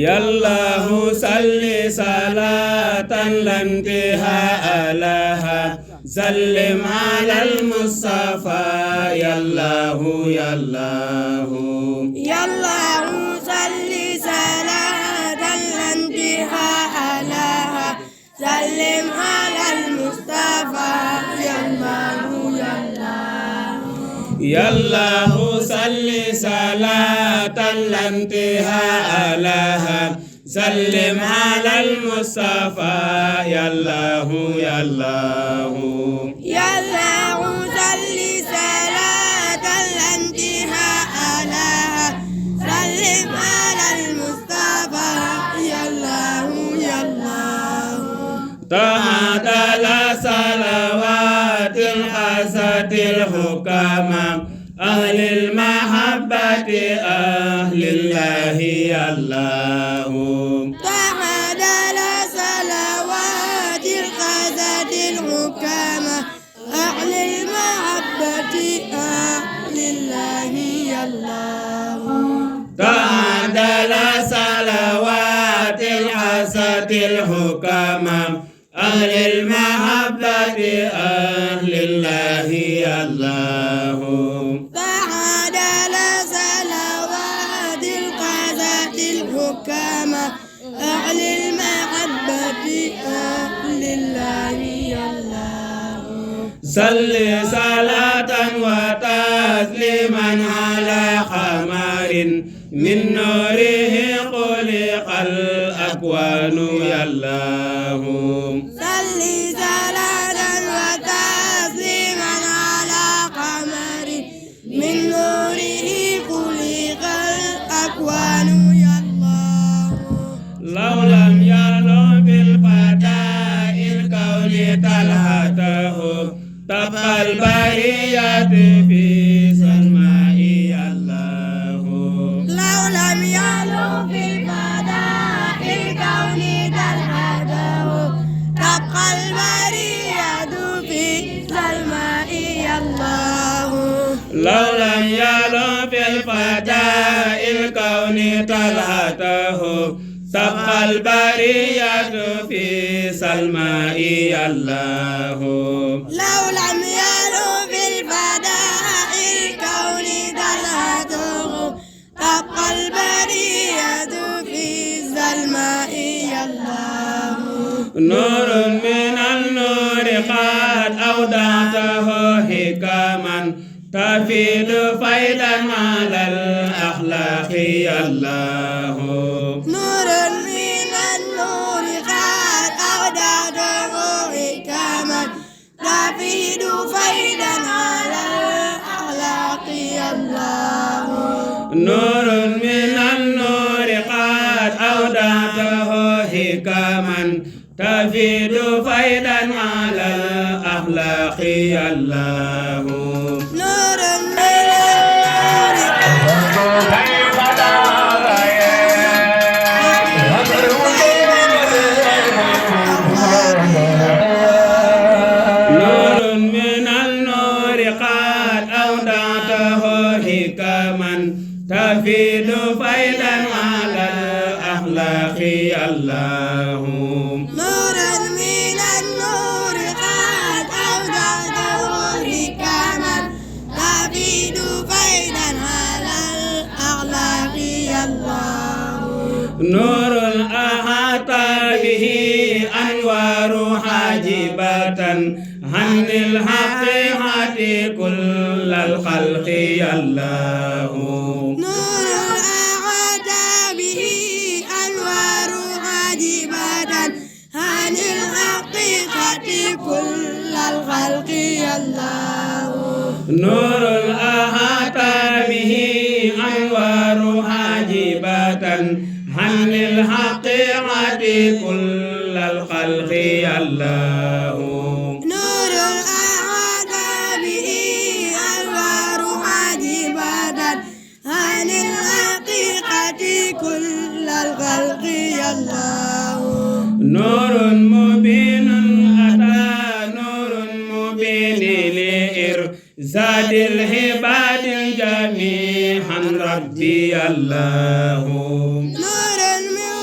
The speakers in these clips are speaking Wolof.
يالله صل صلاة لا انتهاء لها سلم على المصطفى يالله يالله يالله صل صلاة لا انتهاء لها سلم على المصطفى يالله يالله يالله صل صلاة لا انتهاء لها سلم على المصطفى يالله يالله يالله صل صلاة لا انتهاء لها سلم على المصطفى يالله يالله تعادل صلوات الحسد الحكماء أهل المحبة أهل الله الله تعادل صلوات الحسد الحكماء أهل المحبة أهل الله الله تعادل صلوات الحسد الحكماء أهل المحبة أهل الله الله تعادل صلوات الحسد الحكماء أهل المحبة أهل الله الله صل صلاة وتسليما على خمار من نوره خلق الأكوان يا الله صل صلاة وتسليما على قمر من نوره خلق الأكوان يا الله لو لم يلو بالفداء الكون تلهته تبقى البرية في سلماء يا الله لو لم يلو في الفداء الكون تلهته تبقى البرية في سلماء يا الله لو لم يلو في الفداء الكون تلهته تبقى البرية في سلماء يا الله لو لم يلو في الفداء الكون تلهته تبقى البرية في سلماء يا الله نور من النور قد أودعته حكما تفيد فيدا على الأخلاق يا الله نور من النور قد أودعته حكما تفيد فيدا على الأخلاق يا الله نور من النور قد أودعته حكما تفيد فيدا على الأخلاق يا الله نور من النور نور من النور قد أودعته حكما تفيد فيدا على الأخلاق يا الله نور من النور قد أودعته حكما تفيد فيدا على الأخلاق يا الله نور أحاط به أنوار حاجبة عن الحقيقة كل الخلق يا الله نور أحاط به أنوار حاجبة عن الحقيقة كل الخلق يا الله نور أحاط به أنوار حاجبة عن الحقيقة كل الخلق يا الله نور أحاط به أنوار حاجبة عن الحقيقة كل الخلق يا الله نور مبين أتى نور مبين لإرشاد العباد جميعا ربي الله نور من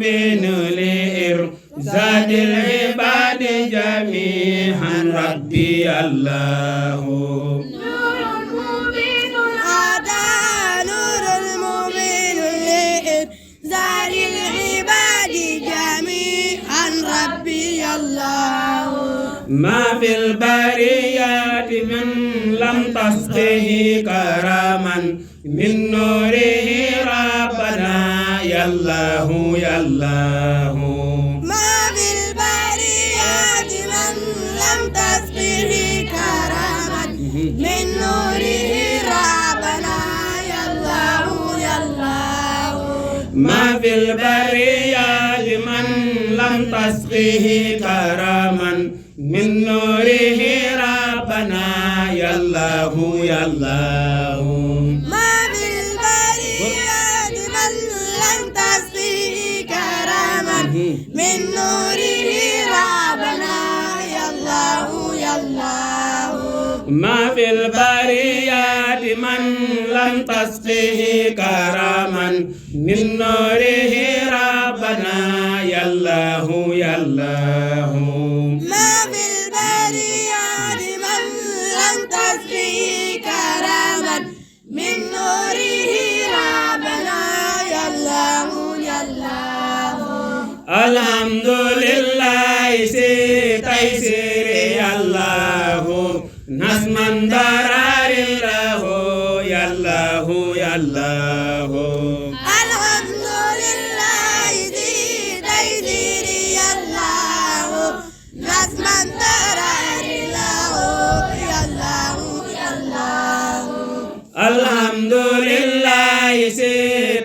المبين لإرشاد العباد جميعا ربي الله نور مبين هذا نور المبين لإرشاد العباد جميعا ربي الله ما في البريات من لم تسقه كرما من نوره ربنا يا الله يا الله ما في البريات من لم تسقه كرما من نوره ربنا يا الله يا الله ما في البريات من لم تسقه كرما من نوره ربنا يا الله يا الله ما في البريات من لم تسقه كرما من نوره ربنا يا الله يا الله ما في البريات من لم تسقه كرما من نوره ربنا يا الله يا الله ما في البريات من لم تسقه كرما من نوره ربنا يا الله يا الله الحمد لله تيسير يا الله نسما درار الله يا الله يا الله الحمد لله ذي تيسير يا الله نسما درار الله يا الله يا الله الحمد لله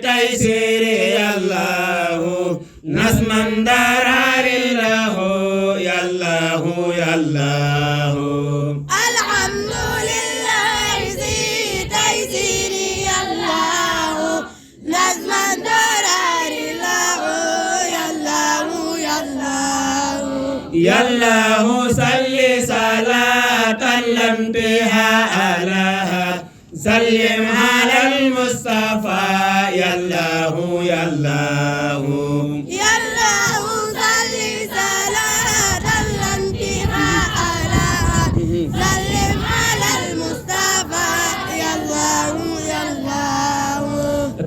تيسير يا الله نسما درار الله يا الله يا الله الحمد لله ذي تيسير يا الله نسما درار الله يا الله يا الله يا الله صل صلاة لا انتهاء لها سلم على المصطفى يا الله يا الله يا الله صل صلاة لا انتهاء لها سلم على المصطفى يا الله يا الله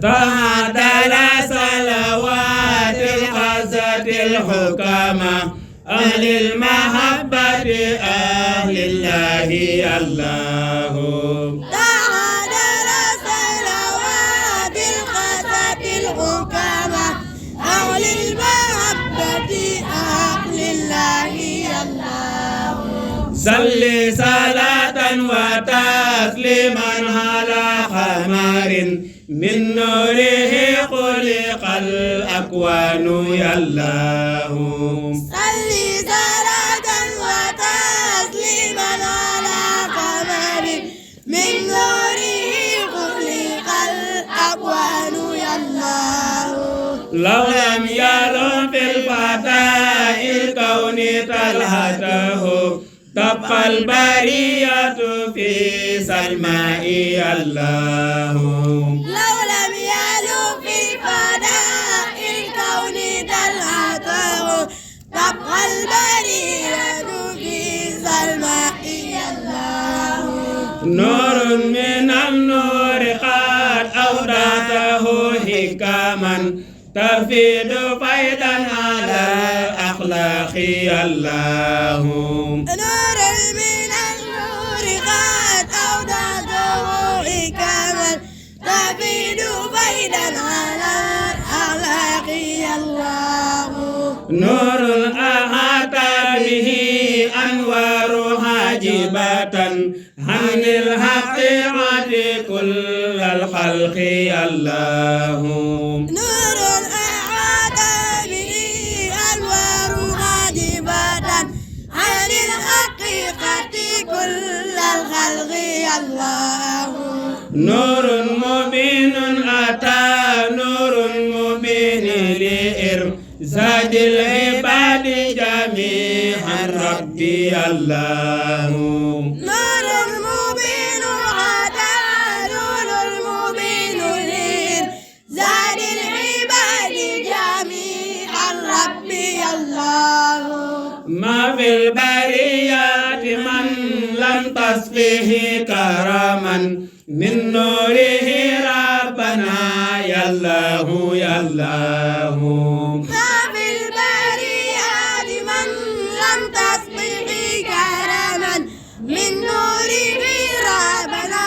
تعادل صلوات القصة الحكمة أهل المحبة أهل الله يا الله تعادل صلوات القصة الحكمة أهل المحبة أهل الله يا الله صل صلاة وتسليما على خمار من نوره خلق الأكوان يا الله صل صلاة وتسليما على قمر من نوره خلق الأكوان يا الله لو لم يرم في الفتاة الكون تلهته تبقى البرية في سلماء الله لو لم يلو في الفضاء الكون تلهته تبقى البرية في سلماء الله نور من النور قد أودعته حكما تفيد فيضا على الأخلاق الله نور من النور قد أودعته حكما تفيد فيضا على الأخلاق الله نور أحاط به أنوار حاجبة عن الحقيقة كل الخلق الله نور أحاط به أنوار حاجبة عن الحقيقة كل الخلق الله نور مبين أتى نور مبين لإرشاد العباد جميعا ربي الله نور المبين هذا نور المبين لإرشاد العباد جميعا ما في البريات من لم تصفه كرما من نوره ربنا يا الله يا الله ما في البريات من لم تصفه كرما من نوره ربنا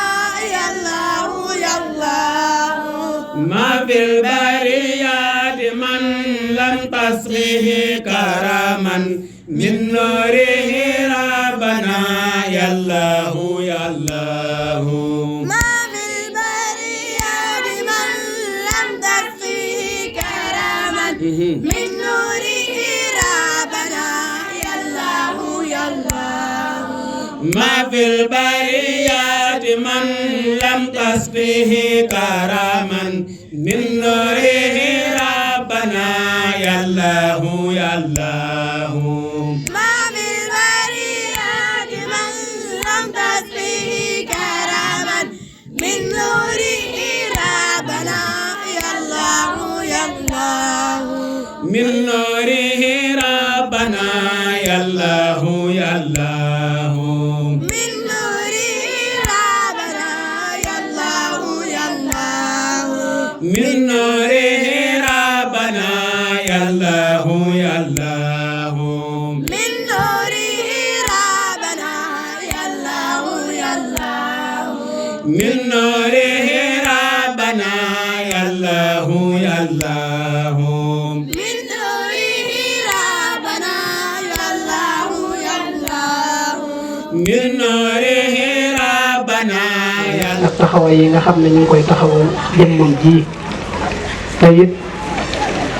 يا الله يا الله ما في البريات من لم تصفه كرما من نوره ربنا يا الله يا الله ما في البريات من لم تصفه كرما من نوره ربنا يا الله يا الله ما في البريات من لم تصفه كرما من نوره ربنا يا الله يا الله ما في البريات من لم تصفه كرما من نوره ربنا يا الله يا الله من نوره ربنا يا الله يا الله من نوره ربنا يا الله يا الله من نوره ربنا يا الله يا الله من نوره ربنا يا الله يا الله من نوره ربنا يا الله يا الله من نوره ربنا يا الله يا الله من نوره ربنا يا ak taxawaay yi nga xam ne ñu ngi koy taxawal jëmmam ji te it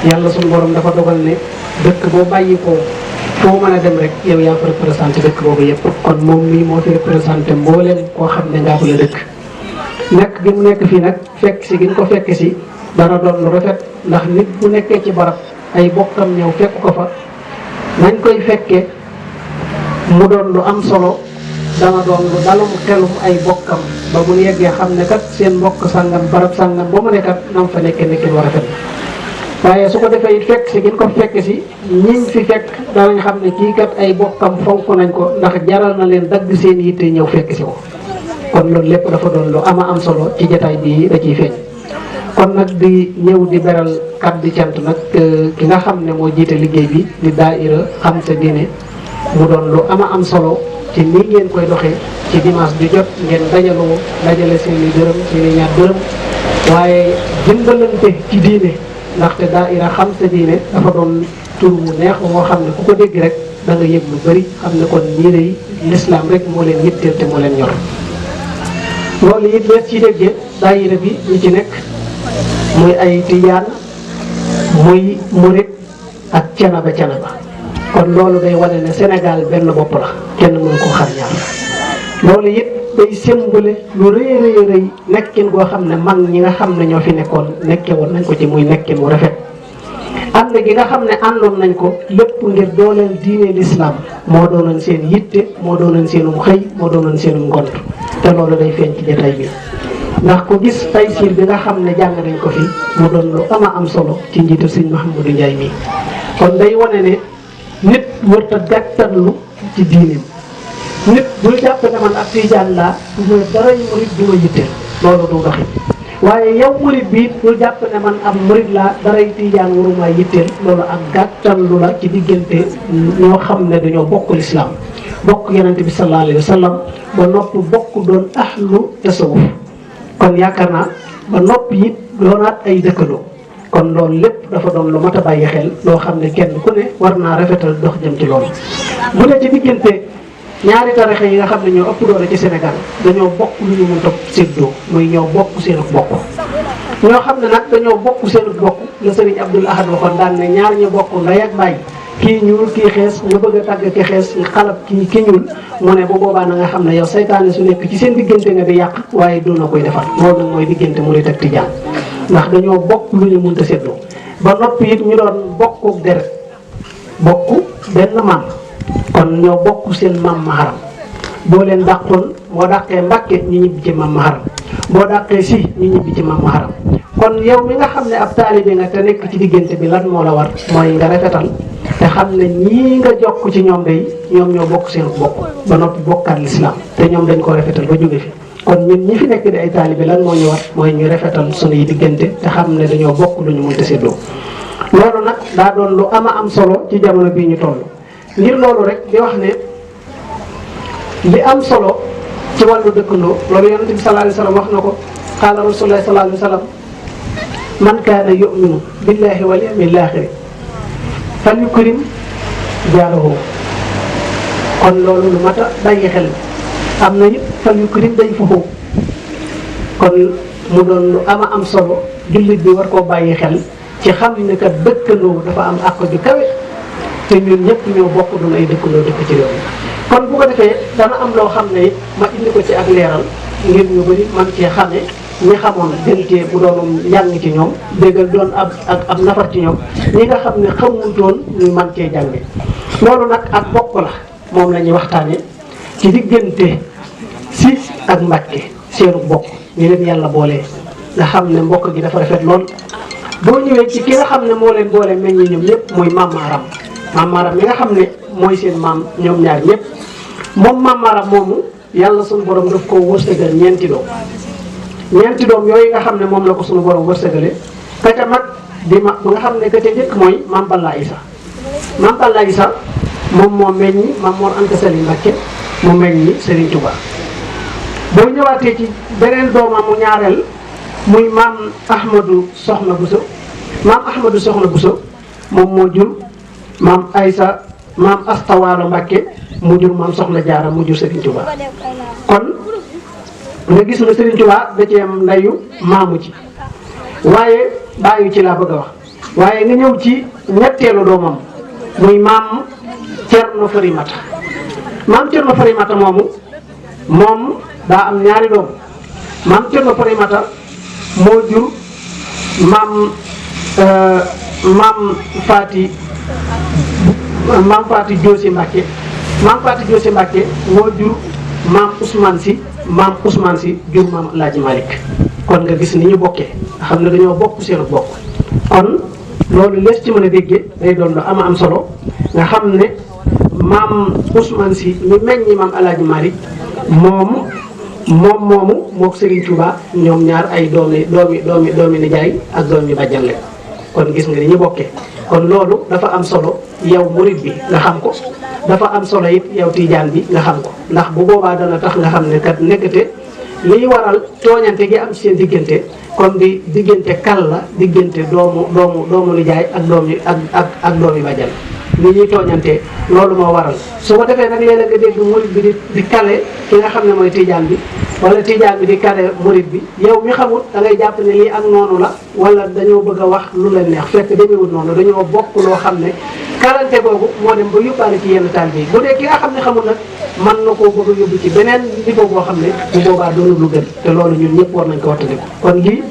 yàlla suñu borom dafa dogal ne dëkk boo bàyyi ko foo mën a dem rek yow yaa fa représenté dëkk boobu yëpp kon moom mii moo fi représenté mbooleem koo xam ne ngaa ko la dëkk nekk gi mu nekk fii nag fekk si gi ñu ko fekk si dana doon lu rafet ndax nit bu nekkee ci barab ay bokkam ñëw fekk ko fa nañ koy fekkee mu doon lu am solo dana doon lu dalum xelum ay bokkam ba bu yeggee xam ne kat seen mbokk sàngam barab sàngam ba mu ne kat nam fa nekkee nekkin war a rafet waaye su ko defee it fekk si gin ko fekk si ñiñ fi fekk danañ xam ne kii kat ay bokkam fonk nañ ko ndax jaral na leen dagg seen yitte ñëw fekk si ko kon loolu lépp dafa doon lu ama am solo ci jotaay bii da ciy feeñ kon nag di ñëw di beral kàddu cant nag ki nga xam ne moo jiite liggéey bi di daaira xam sa diine mu doon lu ama am solo ci nii ngeen koy doxee ci dimanche bi jot ngeen dajaloo dajale seen i dërëm seen i ñaar dërëm waaye jëmbalante ci diine ndaxte daaira xam sa diine dafa doon tur mu neex moo xam ne ku ko dégg rek da nga yëg lu bëri xam ne kon diine yi l'islam rek moo leen yitteel te moo leen ñor loolu it lees ci déggee daaira bi ñi ci nekk muy ay tijaan muy murit ak canaba kon loolu day wane ne Sénégal benn bopp la kenn mënu ko xar ñaar loolu it day sembale lu rëy rëy nekkin goo xam ne mag ñi nga xam ne ñoo fi nekkoon nekke woon nañ ko ci muy nekkin wu rafet ànd gi nga xam ne àndoon nañ ko lépp ngir dooleel diine l'islam moo doonoon seen yitte moo doonoon seenum xëy moo doonoon seenum ngont te loolu day feeñ ci jotaay bi ndax ku gis taysiir bi nga xam ne jàng nañ ko fi mu doon lu am solo ci njiitu sëñ Mouhamadou Ndiaye mi kon day wane ne nit warta gàttanlu ci diineem nit bul jàpp ne man ak tijaan laa du daray murit du ma yitteel loolu du doxi waaye yow murit bi bul jàpp ne man am murit laa daray tijaan waruma yitteel loolu ak gàttanlu la ci diggante ñoo xam ne dañoo bokk lislaam bokk yonente bi sallallahu alayhi wa sallam ba noppi bokk doon ahlu tasawuf kon yaakaar naa ba noppi it doonaat ay dëkkandoo kon loolu lépp dafa doon lu mat a bàyyi xel loo xam ne kenn ku ne war naa rafetal dox jëm ci loolu bu dee ci diggante ñaari tarixa yi nga xam ne ñoo ëpp doole ci Sénégal dañoo bokk lu ñu mën a séddoo muy ñoo bokk seenu bokk ñoo xam ne nag dañoo bokk seenu bokk la Serigne Abdoul Ahad waxoon daan ne ñaar ñu bokk ndey ak baay kii ñuul kii xees nga bëgg a tàgg ki xees nga xalab ki ñuul mu ne bu boobaa na nga xam ne yow saytaane su nekk ci seen diggante nga di yàq waaye doon na koy defar loolu nag mooy diggante murit ak tijaan ndax dañoo bokk lu ñu mënta seddoo ba noppi it ñu doon bokk deret bokk benn maam kon ñoo bokk seen maam maharam boo leen dàqoon boo dàqee Mbàkke ñu ñibbi ci maam maharam boo dàqee si ñu ñibbi ci maam maharam kon yow mi nga xam ne ab taalibe nga te nekk ci diggante bi lan moo la war mooy nga rafetal te xam ne ñii nga jokk ci ñoom day ñoom ñoo bokk seen bokk ba noppi bokkaat lislaam te ñoom dañ ko rafetal ba jóge fi kon ñun ñi fi nekk di ay taalibe lan moo ñu war mooy ñu rafetal sunuy diggante te xam ne dañoo bokk lu ñu mënta séddoo loolu nag daa doon lu am solo ci jamono bii ñu toll ngir loolu rek di wax ne li am solo ci wàllu dëkkandoo loolu yonent bi sallallahu alayhi wa sallam wax na ko qaala rasulullah sallallahu alayhi wa sallam man kaana yuminu billahi wal yawmil aaxiri fal yukrim jaarahu kon loolu lu mat a bàyyi xel am na it fal yukrim dayfahu kon mu doon lu am solo jullit bi war koo bàyyi xel ci xam ne kat dëkkandoo dafa am àq ju kawe te ñun ñëpp ñoo bokk doon ay dëkkandoo dëkk ci réew mi kon bu ko defee dana am loo xam ne it ma indi ko ci ak leeral ngir ñu bëri man cee xame ñi xamoon gëntee bu doonum njàng ci ñoom déggal doon ab nafar ci ñoom ñi nga xam ne xamutoon ñu man cee jànge loolu nag ak bokk la moom la ñuy waxtaane ci diggante si ak Mbàkke seenu bokk ñu leen yàlla boole nga xam ne mbokk gi dafa rafet lool boo ñëwee ci ki nga xam ne moo leen boole meññi ñoom ñëpp mooy Maam Maaram mi nga xam ne mooy seen maam ñoom ñaar ñëpp moom Maam Maaram moomu yàlla suñu borom daf koo wërsëgal ñeenti doom yooyu nga xam ne moom la ko suñu borom wërsëgale ka ca mag di ma bu nga xam ne ka ca njëkk mooy Maam Balla Isa Maam Balla Isa moom moo meññi Maam Mor Anta Sali Mbàkke mu meññi Serigne Touba boo ñëwaatee ci beneen doomamu ñaareel muy Maam Ahmadou Soxna Bousso moom moo jur Maam Aysa Maam Asta Waalo Mbàkke mu jur Maam Soxna Jaara mu jur Serigne Touba kon nga gis na Serigne Touba da cee am ndayu maamu ci waaye bàyyi ci laa bëgg a wax waaye nga ñëw ci ñetteelu doomam muy Maam Cerno Farimata Maam Cerno Farimata moom daa am ñaari doom Maam Cerno Farimata moo jur maam Faati Joosi Mbàkke Maam Faati Joosi Mbàkke moo jur Maam Ousmane Si jur Maam Alaaji Malick kon nga gis ni ñu bokkee nga xam ne dañoo bokk seenu bokk kon loolu lees ci mën a déggee day doon lu am solo nga xam ne Maam Ousmane Si mi meññi Maam Alaaji Malick moom moomu mook Serigne Touba ñoom ñaar ay doomi nijaay ak doomi bàjjan lañ kon gis nga ni ñu bokkee kon loolu dafa am solo yow murid bi nga xam ko dafa am solo it yow tijaan bi nga xam ko ndax bu boobaa dana tax nga xam ne kat nekkate liy waral tooñante gi am seen diggante kon di diggante kal la diggante doomu nijaay ak doomi bàjjan li ñuy tooñante loolu moo waral su ko defee nag léeg-léeg nga dégg murid bi di kale ki nga xam ne mooy tijaan bi wala tijaan bi di kale murid bi yow mi xamul da ngay jàpp ne lii ak noonu la wala dañoo bëgg a wax lu leen neex fekk demeewul noonu dañoo bokk loo xam ne kalante googu moo dem ba yóbbaale ci yenn taal bi bu dee ki nga xam ne xamul nag mën na koo bëgg a yóbbu ci beneen niveau boo xam ne bu boobaa doonul lu gën te loolu ñun ñëpp war nañ ko wattandiku kon lii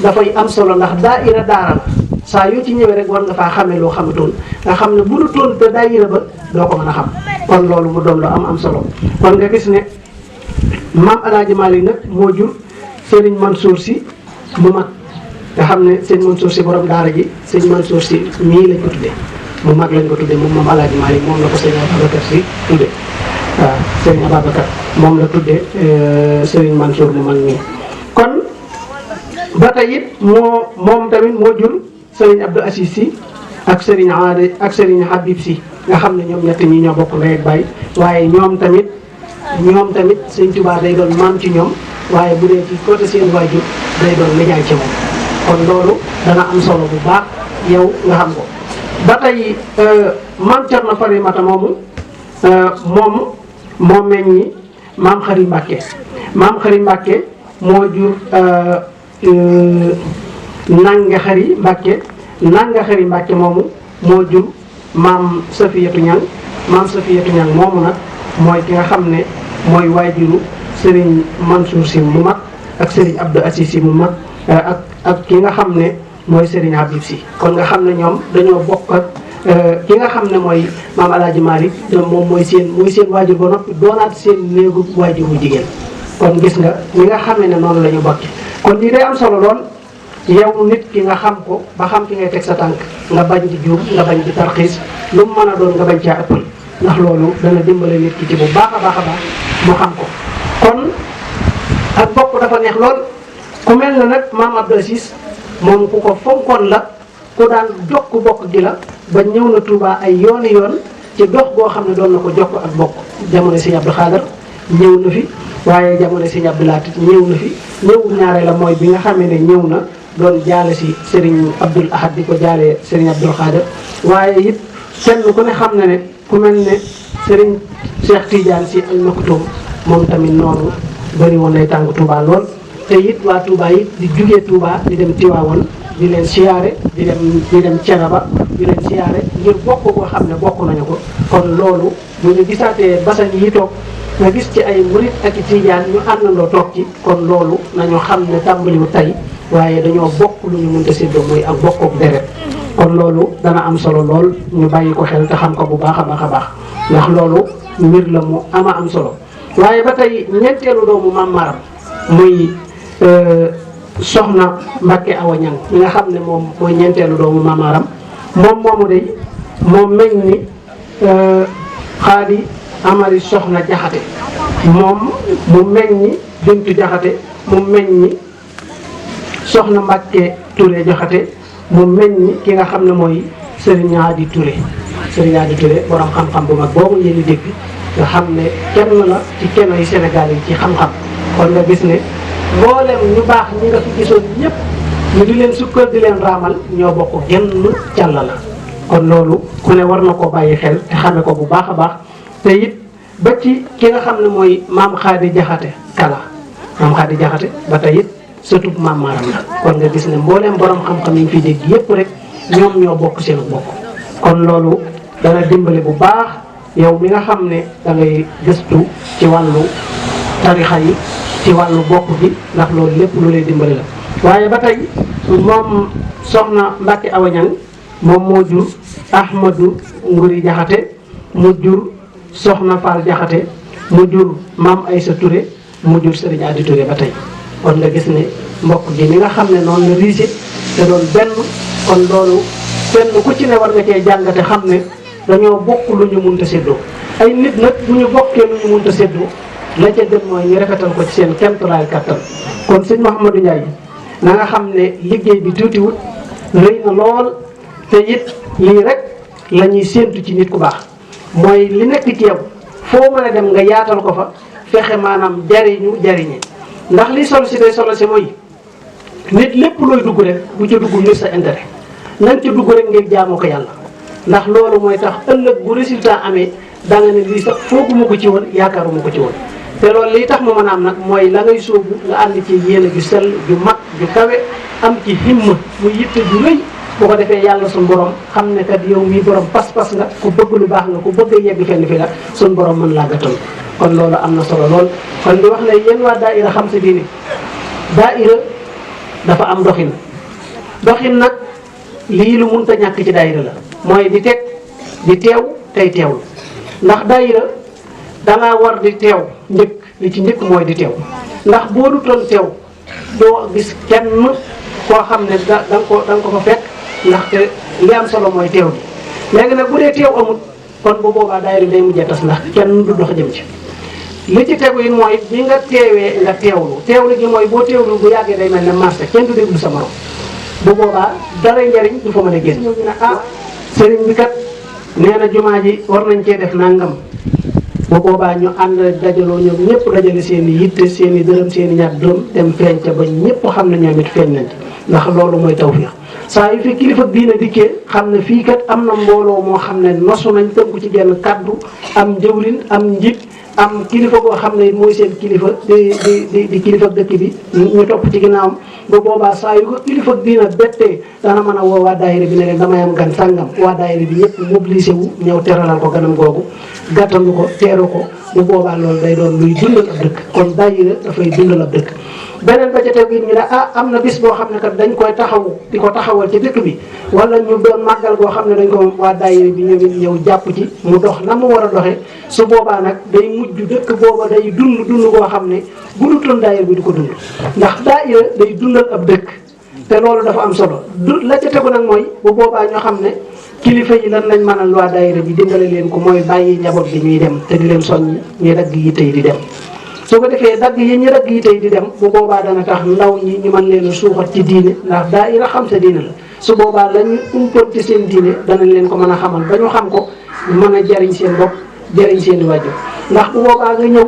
dafay am solo ndax daayira daara la saa yoo ci ñëwee rek war nga faa xamee loo xamatoon nga xam ne bu du toon te daayira ba doo ko mën a xam kon loolu mu doon lu am solo kon nga gis ne Maam Alaaji Malick nag moo jur Serigne Mansour Sy mu mag nga xam ne sëñ Mansour Sy borom daara ji sëñ Mansour Sy mii lañ ko tuddee mu mag lañ ko tuddee moom Maam Alaaji Malick moom la ko sëñ Ababacar Sy tuddee waaw sëñ Ababacar moom la tuddee Serigne Mansour mu mag mii kon ba tey it moom tamit moo jur Serigne Abdou Assis Sy ak Serigne Aade ak Serigne Habib Sy nga xam ne ñoom ñett ñi ñoo bokk ndey ak baay waaye ñoom tamit Sëñ Tuubaa day doon maam ci ñoom waaye bu dee ci côté seen waajur day doon nijaay ci moom kon loolu dana am solo bu baax yow nga xam ko ba tey Maam Cerno Farimata moo meññi Maam Xari Mbàkke Maam Xari Mbàkke moo jur Nanga Xari Mbàkke moomu moo jur Maam Safiyatu Ñang moomu nag mooy ki nga xam ne mooy waajuru Serigne Mansour Sy mu mag ak Serigne Abdou Assis Sy mu mag ak ki nga xam ne mooy Serigne Habib Sy kon nga xam ne ñoom dañoo bokk ak ki nga xam ne mooy Maam Alaaji Malick moom mooy seen waajur ba noppi doonaat seen néegu waajur bu jigéen kon gis nga ñi nga xam ne noonu la ñu bokki kon lii day am solo lool yow nit ki nga xam ko ba xam fi ngay teg sa tànk nga bañ di juum nga bañ di tarxiis lu mu mën a doon nga bañ caa ëppal ndax loolu dana dimbale nit ki ci bu baax a baax a baax mu xam ko kon ak bokk dafa neex lool ku mel na nag maam Abdou Aziz moom ku ko fonkoon la ku daan jokk bokk gi la ba ñëw na Touba ay yooni yoon ci dox goo xam ne doon na ko jokk ak bokk jamono Sëñ Abdou Khadar ñëw na fi waaye jamono Sëñ Abdou Latif ñëw na fi ñëw ñaare la mooy bi nga xamee ne ñëw na doon jaale si Serigne Abdoul Ahad di ko jaalee Serigne Abdou Khadar waaye it kenn ku ne xam na ne ku mel ne Serigne Cheikh Tidiane si Al Maktoum moom tamit noonu bëri woon lay tàng Touba lool te it waa Touba it di jugee Touba di dem Tiwaawoon di leen siyaare di dem Thiénaba di leen siyaare ngir bokk koo xam ne bokk nañu ko kon loolu bu ñu gisaatee basan yi toog nga gis ci ay murit ak i Tijaan ñu àndandoo toog ci kon loolu nañu xam ne tàmbaliwu tey waaye dañoo bokk lu ñu mënta séddoo mooy ak bokkook deret kon loolu dana am solo lool ñu bàyyi ko xel te xam ko bu baax a baax a baax ndax loolu mbir la mu ama am solo waaye ba tey ñeenteelu doomu Maam Maram muy soxna Mbacke Awa Niang mi nga xam ne moom mooy ñeenteelu doomu Maam Maram moom moomu day moom meñ ni xaadi amari soxna jaxate moom mu meñ ni bintu jaxate mu meñ ni soxna Mbacke Touré jaxate mu meñ ni ki nga xam ne mooy Serigne Adi Touré Serigne Adi Touré borom xam-xam bu mag boobu ngeen di dégg nga xam ne kenn la ci kenn yi Sénégal yi ci xam-xam kon nga gis ne mboolem ñu baax ñi nga fi gisoon ñëpp ñu di leen sukkal di leen raamal ñoo bokk genn càll la kon loolu ku ne war na ko bàyyi xel te xame ko bu baax a baax te it ba ci ki nga xam ne mooy maam Xaadi Jaxate Kala maam Xaadi Jaxate ba tey it surtout Maam Maram la kon nga gis ne mbooleem borom xam-xam yi ñu fi dégg yëpp rek ñoom ñoo bokk seen bokk kon loolu dana dimbali bu baax yow mi nga xam ne da ngay gëstu ci wàllu tarixa yi ci wàllu bokk bi ndax loolu lépp lu lay dimbali la waaye ba tey moom soxna Mbacke Awa Niang moom moo jur Ahmadou Nguri Jaxate mu jur soxna Fall Jaxate mu jur maam Aysa Touré mu jur Serigne Adi Touré ba tey kon nga gis ne mbokk gi ni nga xam ne noonu la riise te doon benn kon loolu benn ku ci ne war nga cee jàngate xam ne dañoo bokk lu ñu munta séddoo ay nit nag bu ñu bokkee lu ñu munta séddoo la ca gën mooy ñu rafetal ko ci seen kemtulaay kattan kon sëñ Mouhamadou Ndiaye na nga xam ne liggéey bi tuutiwut rëy na lool te it lii rek la ñuy séentu ci nit ku baax mooy li nekk ci yow foo mën a dem nga yaatal ko fa fexe maanaam jariñe ndax li solo si day solo si mooy nit lépp looy dugg rek bu ca dugg ngir sa intérêt nañ ca dugg rek ngir jaamoo ko yàlla ndax loolu mooy tax ëllëg bu résultat amee da nga ne lii sax fooguma ko ci woon yaakaaruma ko ci woon te loolu lii tax mu mën a am nag mooy la ngay sóobu nga ànd ci yéene ju sell ju mag ju kawe am ci himma muy yitte ju rëy bu ko defee yàlla suñ borom xam ne kat yow mii borom pas-pas nga ku bëgg lu baax nga ku bëgg a yegg fenn fi la suñ borom mën laa gàttal kon loolu am na solo lool kon di wax ne yéen waa daaira xam sa diine daaira dafa am doxin nag lii lu mënta ñàkk ci daaira la mooy di teg di teew tey teewlu ndax daaira dangaa war di teew njëkk li ci njëkk mooy di teew ndax boo du toon teew doo gis kenn koo xam ne da nga ko fa fekk ndaxte li am solo mooy teew bi léegi nag bu dee teew amul kon bu boobaa daayira day mujjee tas ndax kenn du dox jëm ci li ci tegu yi mooy bi nga teewee nga teewlu gi mooy boo teewlu bu yàggee day mel ne marché kenn du déglu sa morom bu boobaa dara njariñ du fa mën a génn ñëw ñu ne ah sëriñ bi kat nee na jumaa ji war nañ cee def nangam bu boobaa ñu ànd dajaloo ñoom ñëpp dajale seen i yitte seen i dërëm seen i ñaar dërëm dem feeñ ca ba ñëpp xam ne ñoom it feeñ nañ ci ndax loolu mooy tawfiix saa yu fi kilifa diina dikkee xam ne fii kat am na mbooloo moo xam ne nosu nañ tënku ci genn kaddu am njëwlin am njiit am kilifa goo xam ne mooy seen kilifa di kilifa dëkk bi ñu topp ci ginnaawam ba boobaa saa yu ko kilifa diina bettee dana mën a woo waa daayira bi ne leen damay am gan sàngam waa daayira bi yëpp mobilisé wu ñëw teralal ko ganam googu gàttalu ko teeru ko bu boobaa loolu day doon luy dundal ab dëkk kon daayira dafay dundal ab dëkk beneen ba ca tegu ñu ne ah am na bis boo xam ne kat dañ koy taxawu di ko taxawal ci dëkk bi wala ñu doon màggal goo xam ne dañ ko waa daayira bi ñëw jàpp ci mu dox na mu war a doxee su boobaa nag day mujj dëkk booba day dund goo xam ne bu dutoon daayira bi du ko dund ndax daayira day dundal ab dëkk te loolu dafa am solo la ca tegu nag mooy bu boobaa ñoo xam ne kilifa yi lan lañ mënal waa daayira bi dimbale leen ko mooy bàyyi njaboot bi ñuy dem te di leen soññ ñuy dagg yi tey di dem su ko defee dagg yi ñu dagg yi tey di dem bu boobaa dana tax ndaw ñi ñu mën leen a suuxat ci diine ndax daayira xam sa diine la su boobaa lañu umpoon ci seen diine danañ leen ko mën a xamal ba ñu xam ko mën a jariñ seen bopp jariñ seen i waajur ndax bu boobaa nga ñëw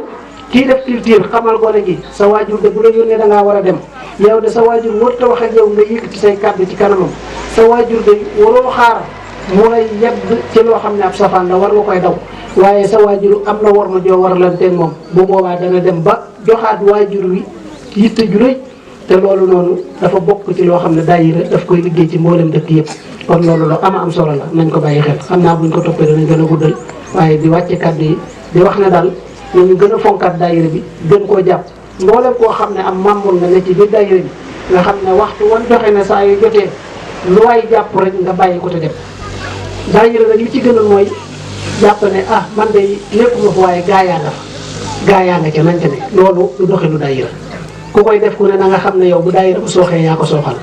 kii def culture xamal gone gi sa waajur de bu la yónnee da ngaa war a dem yow de sa waajur warut a wax ak yow nga yëkkati say kàddu ci kanamam sa waajur de waroo xaar mu lay yedd ci loo xam ne ab safaan la war nga koy daw waaye sa waajur am na war ma joo war lanteeg moom bu boobaa dana dem ba joxaat waajur wi yitte ju rëy te loolu noonu dafa bokk ci loo xam ne daayira daf koy liggéey ci mboolem dëkk yëpp kon loolu la am solo la nañ ko bàyyi xel xam naa buñ ko toppee danañ gën a guddal waaye di wàcce kàddu yi di wax ne daal ñu gën a fonkaat daayira bi gën koo jàpp mboolem koo xam ne am membre nga ne ci biir daayira bi nga xam ne waxtu wan joxe ne saa yu jotee lu waay jàpp rek nga bàyyi ko te dem daayira nag li ci gënal mooy jàpp ne ah man de lépp nga fa waaye gaa yaa nga fa gaa yaa nga ca nañ ca ne loolu du doxinu daayira ku koy def ku ne na nga xam ne yow bu daayira bu sooxee yaa ko sooxal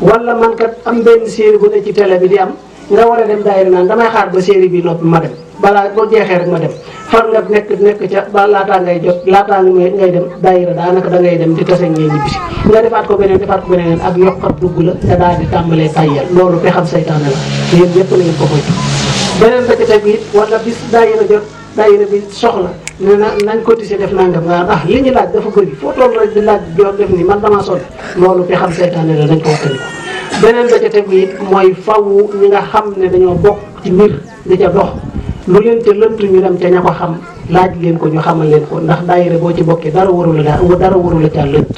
wala man kat am benn série bu ne ci télé bi di am nga war a dem daayira naan damay xaar ba série bi noppi ma dem balaa boo jeexee rek ma dem far nga nekk ca ba laataa ngay jot laataa ngay dem daayira daanaka da ngay dem di tase ngeen ñibbisi nga defaat ko beneen ak yokkat dugg la nga daal di tàmbalee tayyal loolu pe xam saytaane la yéen ñëpp na ngeen ko moytu beneen ba ca teg it wala bis daayira jot daayira bi soxla ne na nañ cotiser def nangam nga li ñu laaj dafa bëri foo toll rek di laaj jox def ni man damaa sonn loolu pe xam saytaane la nañ ko waxtaanee beneen ba ca teg it mooy faw ñi nga xam ne dañoo bokk ci mbir di ca dox lu leen ca lënt ñu dem ca ña ko xam laaj leen ko ñu xamal leen ko ndax daayira boo ci bokkee dara warula ca lënt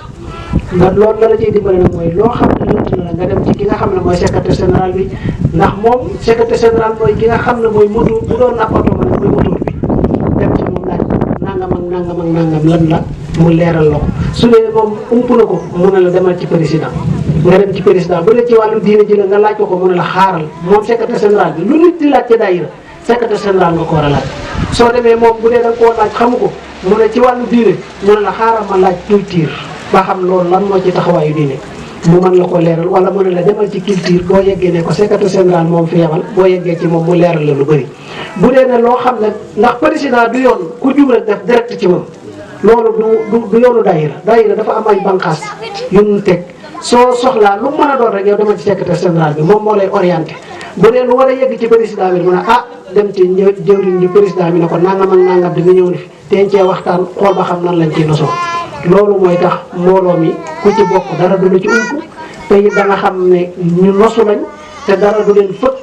ndax loolu la la ciy dimbale nag mooy loo xam ne lënt na la nga dem ci ki nga xam ne mooy secrétaire général bi ndax moom secrétaire général mooy ki nga xam ne mooy moto bu doon ab oto ma ne mooy moteur bi dem ci moom laaj nangam ak nangam ak nangam lan la mu leeral la ko su dee moom ump na ko mu ne la demal ci président nga dem ci président bu dee ci wàllu diine ji la nga laaj ko mu ne la xaaral moom secrétaire général bi lu nit di laaj ci daayira secrétaire général nga ko war a laaj soo demee moom bu dee da nga koo laaj xamu ko mu ne ci wàllu diine mu ne la xaaral ma laaj culture ba xam loolu lan moo ci taxawaayu diine mu mën la ko leeral wala mu ne la demal ci culture boo yeggee ne ko secrétaire général moom fi yebal boo yeggee ci moom mu leeral la lu bëri bu dee ne loo xam ne ndax président du yoon ku jub rek def direct ci moom loolu du yoonu daayira dafa am ay banqaas yu ñu teg soo soxlaa lu mën a doon rek yow demal ci secrétaire général bi moom moo lay orienté bu dee lu war a yegg ci président bi mu ne dem ci jëwriñ ñi président bi ne ko nangam ak nangam di nga ñëw ni fi teen cee waxtaan xool ba xam nan lañ ciy nosoo loolu mooy tax mbooloo mi ku ci bokk dara du la ci ump te it da nga xam ne ñu nosu lañ te dara du leen fëkk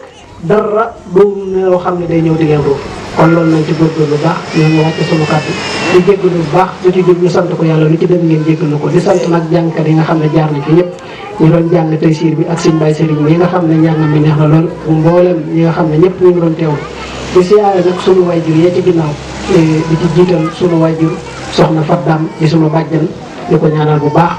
dara du loo xam ne day ñëw di leen ruuf kon loolu nañ ci góorgóorlu bu baax ñoo ngi wàcce sunu kàddu di jéggalu bu baax lu ci jub ñu sant ko yàlla lu ci dem ngeen jéggalu ko di sant nag jàngkat yi nga xam ne jaar nañ fi ñëpp ñu doon jàng tey siir bi ak sëñ Baye Serigne mi nga xam ne njàngam mi neex na lool mboolem ñi nga xam ne ñëpp ñu ngi doon teewlu di siyaare nag sunu waajur yee ci ginnaaw di ci jiital sunu waajur soxna Faddaam di sunu bàjjan di ko ñaanal bu baax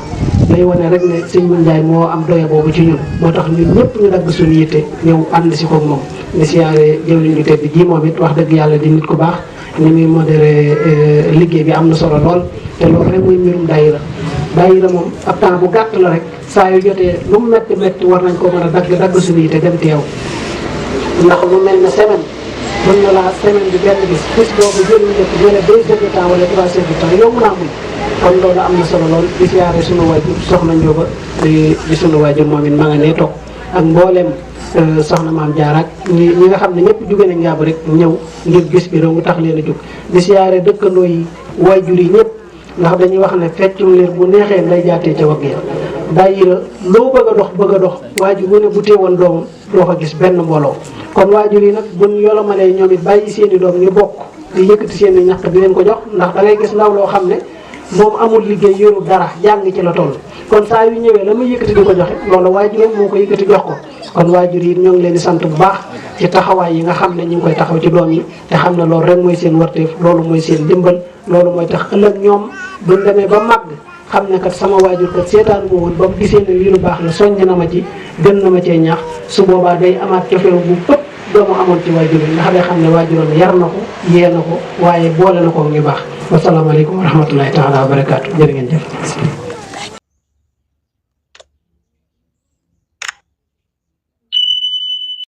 day wane rek ne sëñ Mun Njaay moo am doye boobu ci ñun moo tax ñun ñëpp ñu dagg suñu yitte ñëw ànd si koog moom di siyaare jëwriñ ñu tedd ji moom it wax dëgg yàlla di nit ku baax ni muy modéré liggéey bi am na solo lool te loolu rek muy mbirum daayira moom ab temps bu gàtt la rek saa yu jotee lu mu métti war nañ ko mën a dagg suñu yitte dem teew ndax lu mel ne semaine mën na laa semaine bi benn bis boobu jëluñu nekk jële 2 heures de temps wala 3 heures de temps yow mën naa muñ kon loolu am na solo lool di siyaare sunu waajur soxna Njóoba di sunu waajur moom it ma nga nee toog ak mboolem soxna maam Jaara ak ñi nga xam ne ñëpp jóge nañ ngaabu rek ñëw ngir gis bi mu tax leen a jóg di siyaare dëkkandoo yi waajur yi ñëpp ndax dañuy wax ne feccum liir bu neexee nday jaatee ca wagg ya daayira loo bëgg a dox waajur bu ne bu teewoon doomam doo fa gis benn mbooloo kon waajur yi nag buñ yolomalee ñoom it bàyyi seen i doom ñu bokk di yëkkati seen i ñàkk di leen ko jox ndax da ngay gis ndaw loo xam ne moom amul liggéey yorul dara jàng ci la toll kon saa yu ñëwee la muy yëkkati di ko joxe loolu waajuram moo ko yëkkati jox ko kon waajur yi ñoo ngi leen di sant bu baax ci taxawaay yi nga xam ne ñu ngi koy taxaw ci doom yi te xam ne loolu rek mooy seen warteef loolu mooy seen dimbal loolu mooy tax ëllëg ñoom buñ demee ba màgg xam ne kat sama waajur kat seetaan ma woon ba mu gisee ne lii lu baax la soññ na ma ci gën na ma cee ñaax su boobaa day amaat cofeel bu ëpp doomu amoon ci waajur yi ndax day xam ne waajuram yar na ko yee na ko waaye boole na ko ñu baax wasalaamaaleykum wa rahmatullahi taala wa barakaatu jërë ngeen jëf